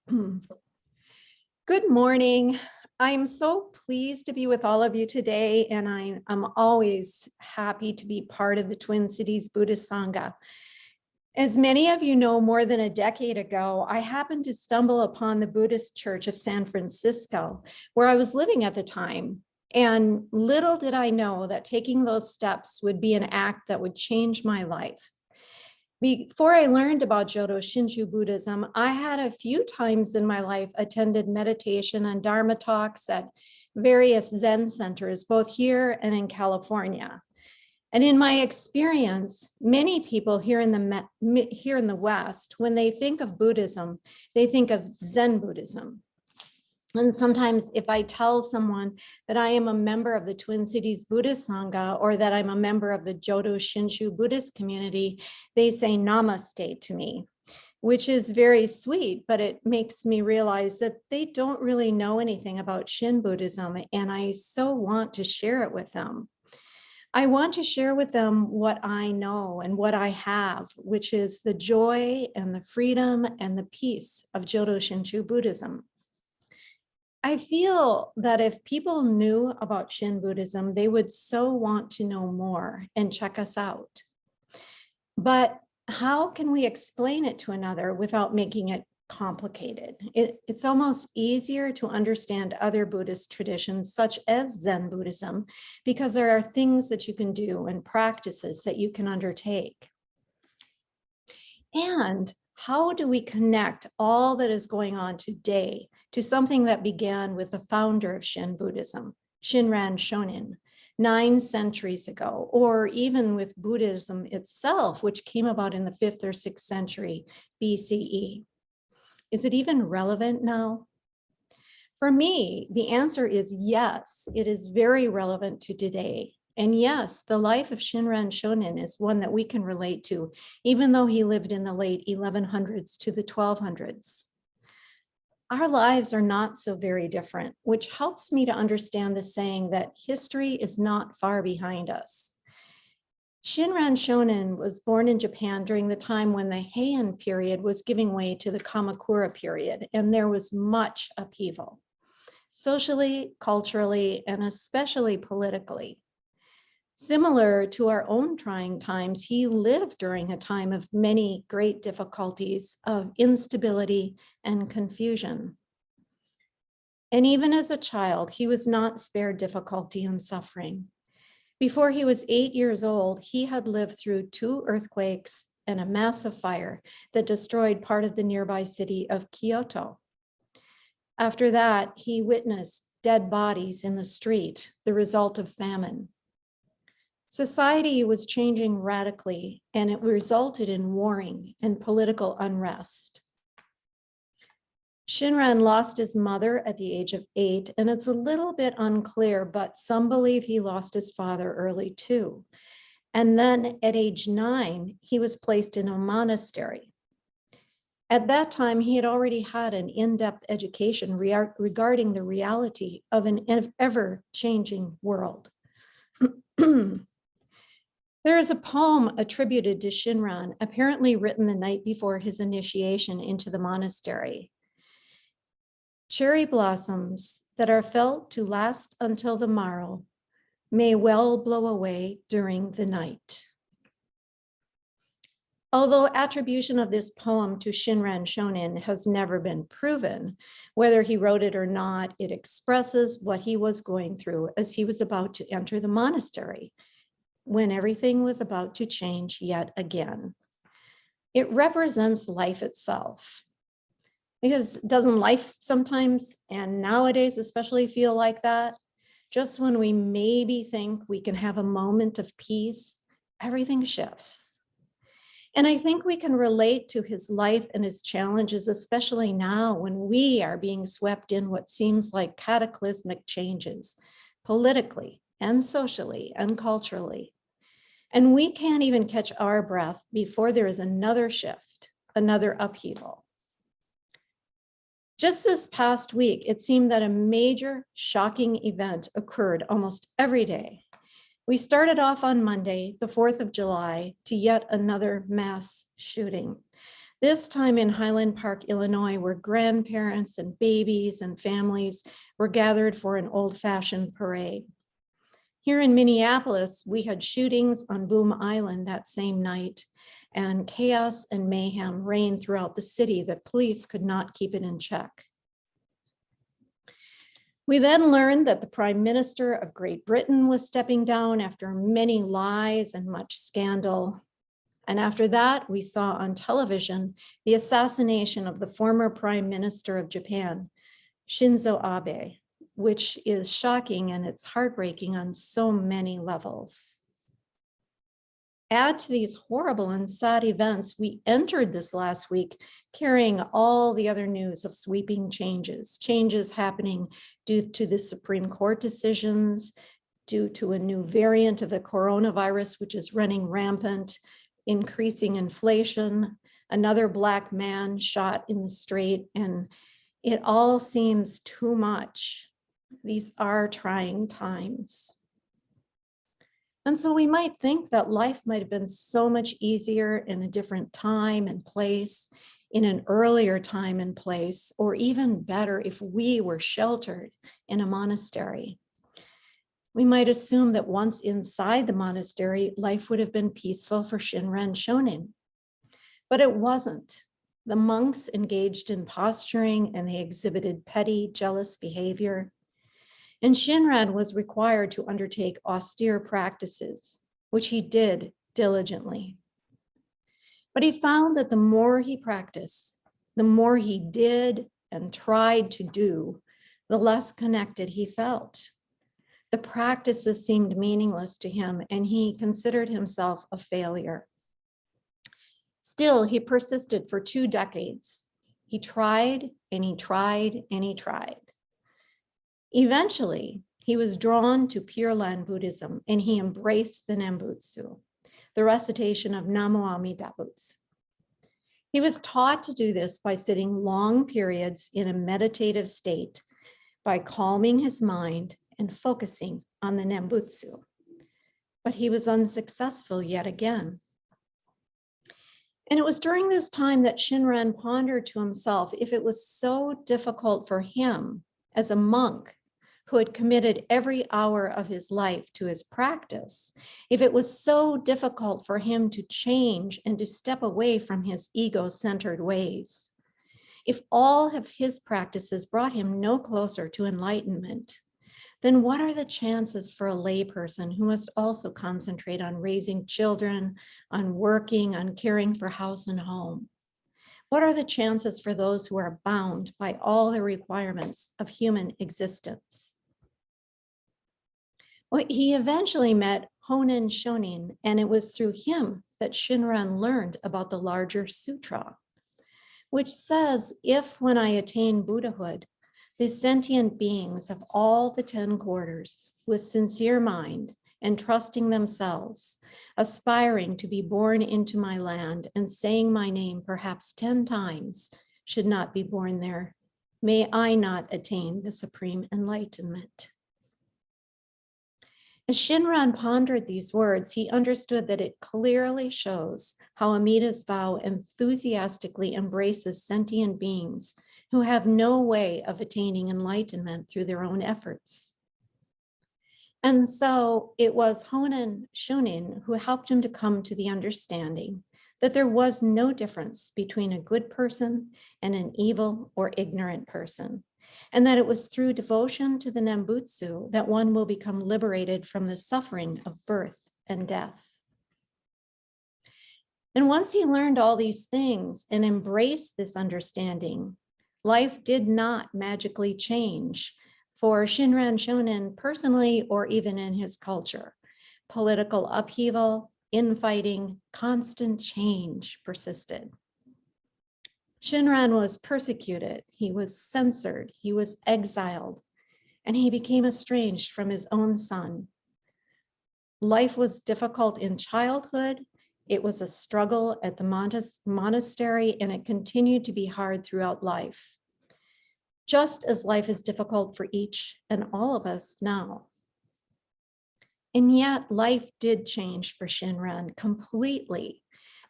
Good morning. I'm so pleased to be with all of you today, and I'm always happy to be part of the Twin Cities Buddhist Sangha. As many of you know, more than a decade ago, I happened to stumble upon the Buddhist Church of San Francisco, where I was living at the time. And little did I know that taking those steps would be an act that would change my life. Before I learned about Jodo Shinshu Buddhism, I had a few times in my life attended meditation and Dharma talks at various Zen centers, both here and in California. And in my experience, many people here in the West, when they think of Buddhism, they think of Zen Buddhism. And sometimes if I tell someone that I am a member of the Twin Cities Buddhist Sangha or that I'm a member of the Jodo Shinshu Buddhist community, they say namaste to me, which is very sweet, but it makes me realize that they don't really know anything about Shin Buddhism, and I so want to share it with them. I want to share with them what I know and what I have, which is the joy and the freedom and the peace of Jodo Shinshu Buddhism. I feel that if people knew about Shin Buddhism, they would so want to know more and check us out. But how can we explain it to another without making it complicated? It's almost easier to understand other Buddhist traditions, such as Zen Buddhism, because there are things that you can do and practices that you can undertake. And how do we connect all that is going on today to something that began with the founder of Shin Buddhism, Shinran Shonin, 9 centuries ago, or even with Buddhism itself, which came about in the 5th or 6th century BCE? Is it even relevant now? For me, the answer is yes, it is very relevant to today. And yes, the life of Shinran Shonin is one that we can relate to, even though he lived in the late 1100s to the 1200s. Our lives are not so very different, which helps me to understand the saying that history is not far behind us. Shinran Shonin was born in Japan during the time when the Heian period was giving way to the Kamakura period, and there was much upheaval, socially, culturally, and especially politically. Similar to our own trying times, he lived during a time of many great difficulties, of instability and confusion. And even as a child, he was not spared difficulty and suffering. Before he was 8 years old, he had lived through 2 earthquakes and a massive fire that destroyed part of the nearby city of Kyoto. After that, he witnessed dead bodies in the street, the result of famine. Society was changing radically, and it resulted in warring and political unrest. Shinran lost his mother at the age of 8, and it's a little bit unclear, but some believe he lost his father early too. And then at age 9, he was placed in a monastery. At that time, he had already had an in-depth education regarding the reality of an ever-changing world. There is a poem attributed to Shinran, apparently written the night before his initiation into the monastery. Cherry blossoms that are felt to last until the morrow may well blow away during the night. Although attribution of this poem to Shinran Shonin has never been proven, whether he wrote it or not, it expresses what he was going through as he was about to enter the monastery, when everything was about to change yet again. It represents life itself. Because doesn't life sometimes, and nowadays especially, feel like that? Just when we maybe think we can have a moment of peace, everything shifts. And I think we can relate to his life and his challenges, especially now when we are being swept in what seems like cataclysmic changes, politically and socially and culturally. And we can't even catch our breath before there is another shift, another upheaval. Just this past week, it seemed that a major, shocking event occurred almost every day. We started off on Monday, the 4th of July, to yet another mass shooting. This time in Highland Park, Illinois, where grandparents and babies and families were gathered for an old-fashioned parade. Here in Minneapolis, we had shootings on Boom Island that same night, and chaos and mayhem reigned throughout the city that police could not keep it in check. We then learned that the Prime Minister of Great Britain was stepping down after many lies and much scandal. And after that, we saw on television the assassination of the former Prime Minister of Japan, Shinzo Abe, which is shocking and it's heartbreaking on so many levels. Add to these horrible and sad events, we entered this last week carrying all the other news of sweeping changes happening due to the Supreme Court decisions, due to a new variant of the coronavirus, which is running rampant, increasing inflation, another Black man shot in the street, and it all seems too much. These are trying times. And so we might think that life might have been so much easier in a different time and place, in an earlier time and place, or even better if we were sheltered in a monastery. We might assume that once inside the monastery, life would have been peaceful for Shinran Shonin. But it wasn't. The monks engaged in posturing and they exhibited petty, jealous behavior. And Shinran was required to undertake austere practices, which he did diligently. But he found that the more he practiced, the more he did and tried to do, the less connected he felt. The practices seemed meaningless to him, and he considered himself a failure. Still, he persisted for 2 decades. He tried and he tried and he tried. Eventually, he was drawn to Pure Land Buddhism and he embraced the Nembutsu, the recitation of Namo Amida Butsu. He was taught to do this by sitting long periods in a meditative state, by calming his mind and focusing on the Nembutsu. But he was unsuccessful yet again. And it was during this time that Shinran pondered to himself if it was so difficult for him as a monk who had committed every hour of his life to his practice, if it was so difficult for him to change and to step away from his ego-centered ways, if all of his practices brought him no closer to enlightenment, then what are the chances for a layperson who must also concentrate on raising children, on working, on caring for house and home? What are the chances for those who are bound by all the requirements of human existence? Well, he eventually met Honen Shonin, and it was through him that Shinran learned about the larger sutra, which says, if when I attain Buddhahood, the sentient beings of all the 10 quarters, with sincere mind and trusting themselves, aspiring to be born into my land and saying my name perhaps 10 times, should not be born there, may I not attain the supreme enlightenment. As Shinran pondered these words, he understood that it clearly shows how Amida's vow enthusiastically embraces sentient beings who have no way of attaining enlightenment through their own efforts. And so it was Honen Shonin who helped him to come to the understanding that there was no difference between a good person and an evil or ignorant person, and that it was through devotion to the Nembutsu that one will become liberated from the suffering of birth and death. And once he learned all these things and embraced this understanding, life did not magically change for Shinran Shonin personally or even in his culture. Political upheaval, infighting, constant change persisted. Shinran was persecuted, he was censored, he was exiled, and he became estranged from his own son. Life was difficult in childhood, it was a struggle at the monastery, and it continued to be hard throughout life, just as life is difficult for each and all of us now. And yet life did change for Shinran completely.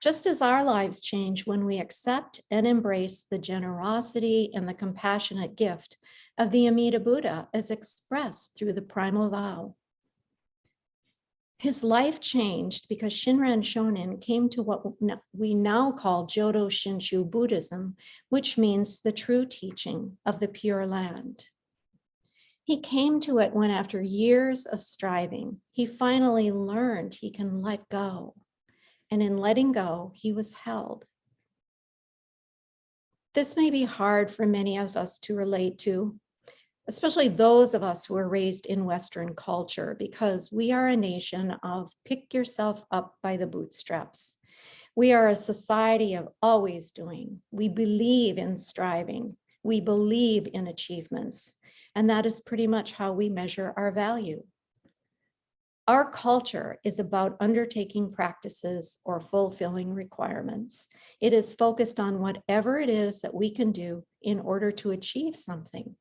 Just as our lives change when we accept and embrace the generosity and the compassionate gift of the Amida Buddha as expressed through the primal vow. His life changed because Shinran Shonin came to what we now call Jodo Shinshu Buddhism, which means the true teaching of the Pure Land. He came to it when, after years of striving, he finally learned he can let go. And in letting go, he was held. This may be hard for many of us to relate to, especially those of us who are raised in Western culture, because we are a nation of pick yourself up by the bootstraps. We are a society of always doing. We believe in striving. We believe in achievements. And that is pretty much how we measure our value. Our culture is about undertaking practices or fulfilling requirements. It is focused on whatever it is that we can do in order to achieve something.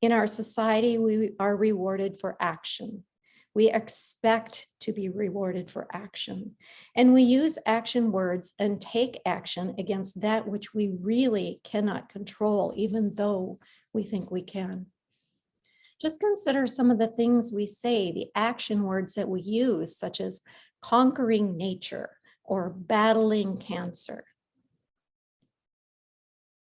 In our society, we are rewarded for action. We expect to be rewarded for action. And we use action words and take action against that which we really cannot control, even though we think we can. Just consider some of the things we say, the action words that we use, such as conquering nature or battling cancer.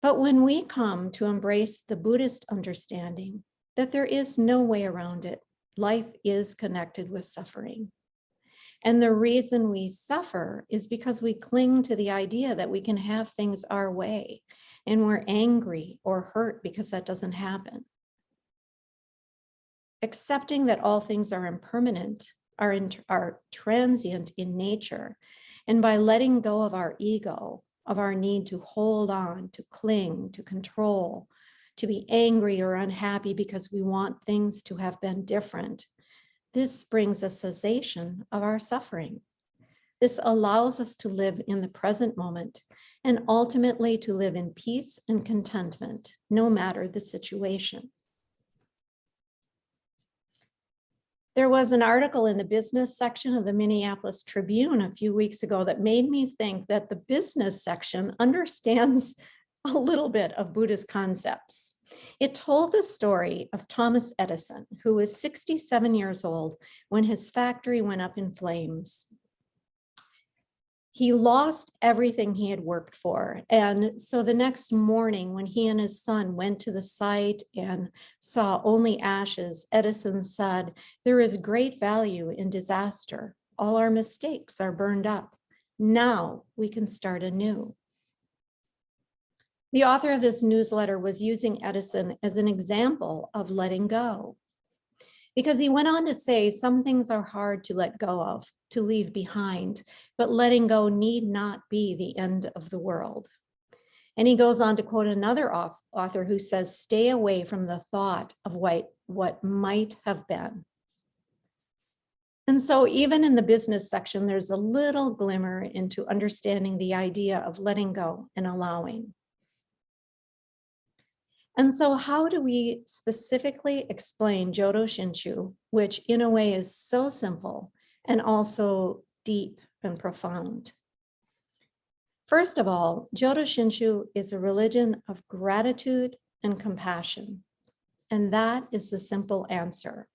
But when we come to embrace the Buddhist understanding that there is no way around it, life is connected with suffering. And the reason we suffer is because we cling to the idea that we can have things our way, and we're angry or hurt because that doesn't happen. Accepting that all things are impermanent, are transient in nature, and by letting go of our ego, of our need to hold on, to cling, to control, to be angry or unhappy because we want things to have been different, this brings a cessation of our suffering. This allows us to live in the present moment and ultimately to live in peace and contentment, no matter the situation. There was an article in the business section of the Minneapolis Tribune a few weeks ago that made me think that the business section understands a little bit of Buddhist concepts. It told the story of Thomas Edison, who was 67 years old when his factory went up in flames. He lost everything he had worked for. And so the next morning, when he and his son went to the site and saw only ashes, Edison said, "There is great value in disaster. All our mistakes are burned up. Now we can start anew." The author of this newsletter was using Edison as an example of letting go, because he went on to say some things are hard to let go of, to leave behind, but letting go need not be the end of the world. And he goes on to quote another author who says, "Stay away from the thought of what might have been." And so even in the business section, there's a little glimmer into understanding the idea of letting go and allowing. And so how do we specifically explain Jodo Shinshu, which in a way is so simple and also deep and profound? First of all, Jodo Shinshu is a religion of gratitude and compassion. And that is the simple answer.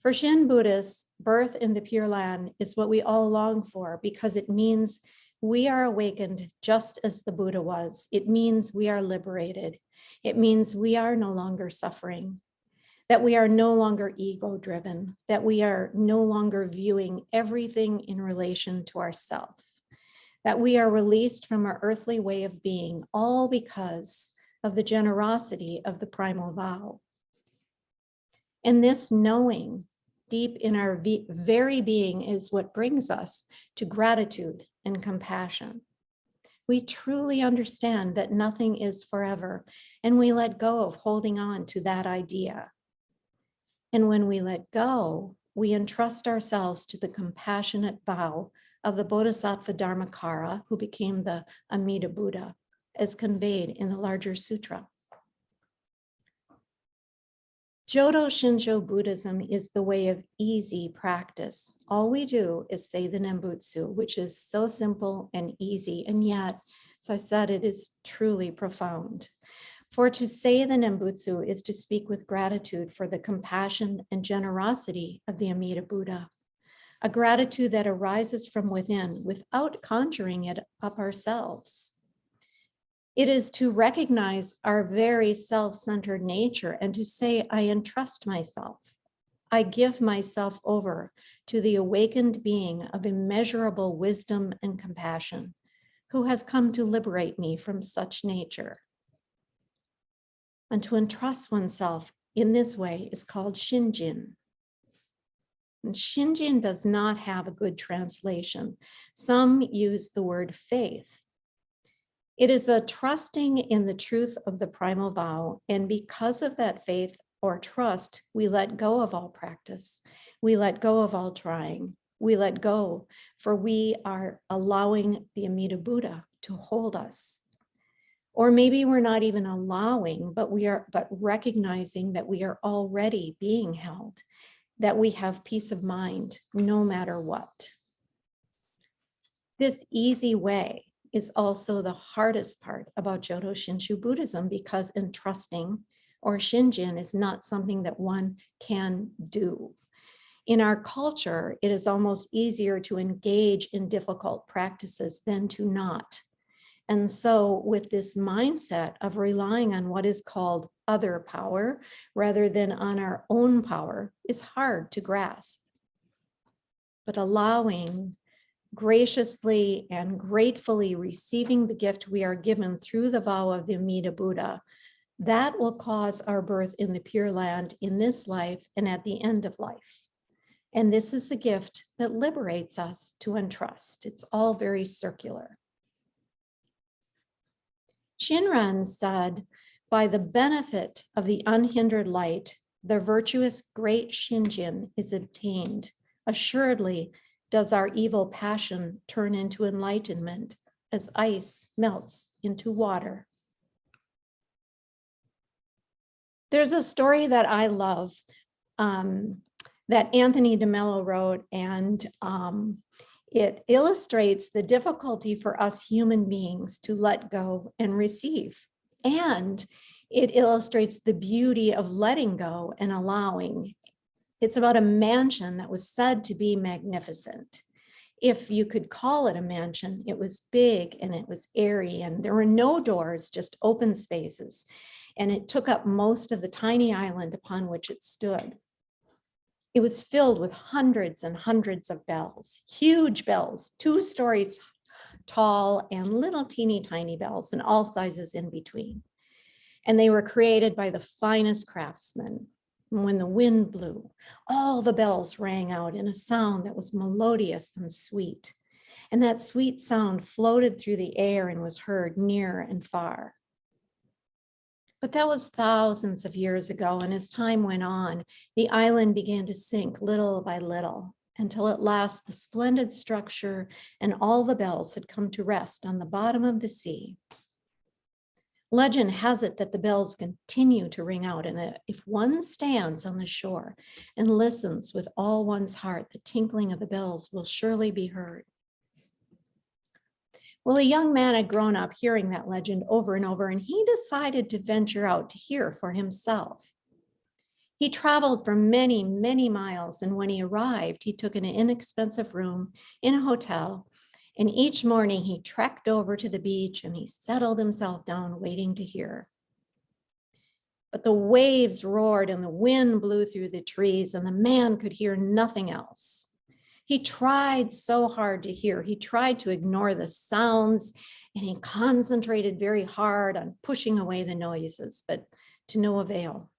For Shin Buddhists, birth in the Pure Land is what we all long for because it means we are awakened just as the Buddha was. It means we are liberated. It means we are no longer suffering, that we are no longer ego-driven, that we are no longer viewing everything in relation to ourselves, that we are released from our earthly way of being, all because of the generosity of the primal vow. And this knowing deep in our very being is what brings us to gratitude and compassion. We truly understand that nothing is forever, and we let go of holding on to that idea. And when we let go, we entrust ourselves to the compassionate vow of the Bodhisattva Dharmakara, who became the Amida Buddha, as conveyed in the larger sutra. Jodo Shinjo Buddhism is the way of easy practice. All we do is say the Nembutsu, which is so simple and easy, and yet, as I said, it is truly profound. For to say the Nembutsu is to speak with gratitude for the compassion and generosity of the Amida Buddha, a gratitude that arises from within without conjuring it up ourselves. It is to recognize our very self-centered nature and to say, I entrust myself. I give myself over to the awakened being of immeasurable wisdom and compassion, who has come to liberate me from such nature. And to entrust oneself in this way is called Shinjin. And Shinjin does not have a good translation. Some use the word faith. It is a trusting in the truth of the primal vow, and because of that faith or trust, we let go of all practice. We let go of all trying. We let go, for we are allowing the Amida Buddha to hold us. Or maybe we're not even allowing, but recognizing that we are already being held, that we have peace of mind no matter what. This easy way is also the hardest part about Jodo Shinshu Buddhism, because entrusting or Shinjin is not something that one can do. In our culture, it is almost easier to engage in difficult practices than to not. And so with this mindset of relying on what is called other power rather than on our own power is hard to grasp. But allowing, graciously and gratefully receiving the gift we are given through the vow of the Amida Buddha, that will cause our birth in the Pure Land in this life and at the end of life. And this is the gift that liberates us to entrust. It's all very circular. Shinran said, by the benefit of the unhindered light, the virtuous great Shinjin is obtained. Assuredly, does our evil passion turn into enlightenment as ice melts into water. There's a story that I love that Anthony DeMello wrote, and it illustrates the difficulty for us human beings to let go and receive. And it illustrates the beauty of letting go and allowing. It's about a mansion that was said to be magnificent. If you could call it a mansion, it was big and it was airy, and there were no doors, just open spaces. And it took up most of the tiny island upon which it stood. It was filled with hundreds and hundreds of bells, huge bells, 2 stories tall and little teeny tiny bells, and all sizes in between. And they were created by the finest craftsmen. And when the wind blew, all the bells rang out in a sound that was melodious and sweet. And that sweet sound floated through the air and was heard near and far. But that was thousands of years ago, and as time went on, the island began to sink little by little, until at last the splendid structure and all the bells had come to rest on the bottom of the sea. Legend has it that the bells continue to ring out, and that if one stands on the shore and listens with all one's heart, the tinkling of the bells will surely be heard. Well, a young man had grown up hearing that legend over and over, and he decided to venture out to hear for himself. He traveled for many, many miles, and when he arrived, he took an inexpensive room in a hotel, and each morning he trekked over to the beach and he settled himself down waiting to hear. But the waves roared and the wind blew through the trees, and the man could hear nothing else. He tried so hard to hear. He tried to ignore the sounds, and he concentrated very hard on pushing away the noises, but to no avail.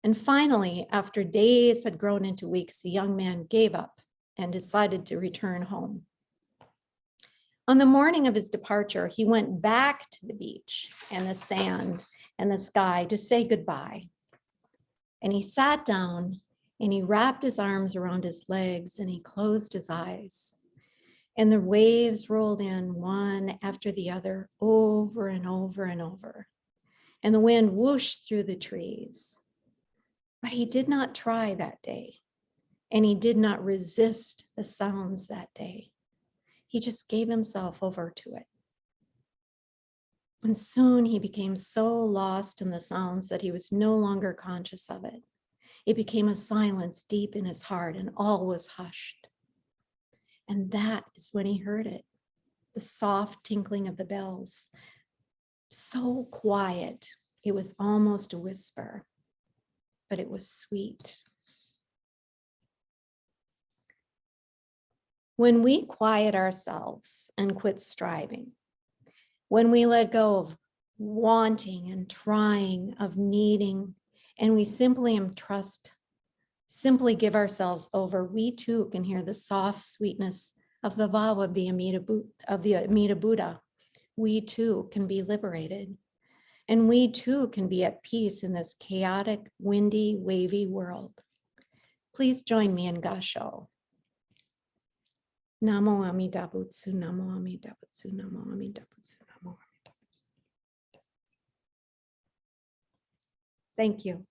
And finally, after days had grown into weeks, the young man gave up and decided to return home. On the morning of his departure, he went back to the beach and the sand and the sky to say goodbye. And he sat down and he wrapped his arms around his legs and he closed his eyes. And the waves rolled in one after the other, over and over and over. And the wind whooshed through the trees. But he did not try that day, and he did not resist the sounds that day. He just gave himself over to it. And soon he became so lost in the sounds that he was no longer conscious of it. It became a silence deep in his heart, and all was hushed. And that is when he heard it, the soft tinkling of the bells. So quiet, it was almost a whisper, but it was sweet. When we quiet ourselves and quit striving, when we let go of wanting and trying, of needing, and we simply simply give ourselves over, we too can hear the soft sweetness of the vow of the Amida Buddha. We too can be liberated. And we too can be at peace in this chaotic, windy, wavy world. Please join me in Gasho. Namo Amida Butsu, Namo Amida Butsu, Namo Amida Butsu, Namo Amida Butsu. Thank you.